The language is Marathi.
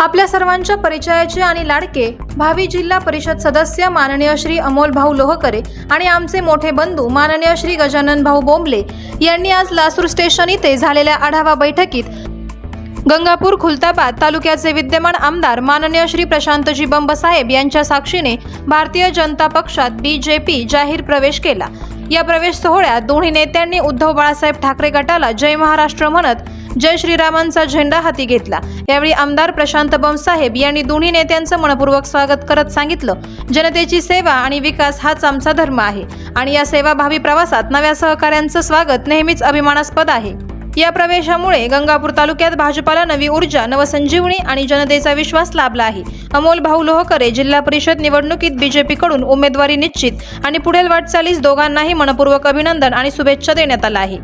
आपल्या सर्वांच्या परिचयाचे आणि लाडके भावी जिल्हा परिषद सदस्य माननीय श्री अमोल भाऊ लोहकरे आणि आमचे मोठे बंधू माननीय श्री गजानन भाऊ बोंबले यांनी आज लासूर स्टेशन इथे झालेल्या आढावा बैठकीत गंगापूर खुलताबाद तालुक्याचे विद्यमान आमदार माननीय श्री प्रशांतजी बंब साहेब यांच्या साक्षीने भारतीय जनता पक्षात BJP जाहीर प्रवेश केला। या प्रवेश सोहळ्यात दोन्ही नेत्यांनी उद्धव बाळासाहेब ठाकरे गटाला जय महाराष्ट्र म्हणत जय श्रीरामांचा झेंडा हाती घेतला। यावेळी आमदार प्रशांत बंब साहेब यांनी दोन्ही नेत्यांचं मनपूर्वक स्वागत करत सांगितलं, जनतेची सेवा आणि विकास हाच आमचा धर्म आहे आणि या सेवाभावी प्रवासात नव्या सहकाऱ्यांचं स्वागत नेहमीच अभिमानास्पद आहे। या प्रवेशामुळे गंगापूर तालुक्यात भाजपाला नवी ऊर्जा, नवसंजीवनी आणि जनतेचा विश्वास लाभला आहे। अमोल भाऊ लोहकरे जिल्हा परिषद निवडणुकीत BJP कडून उमेदवारी निश्चित आणि पुढील वाटचालीस दोघांनाही मनपूर्वक अभिनंदन आणि शुभेच्छा देण्यात आला आहे।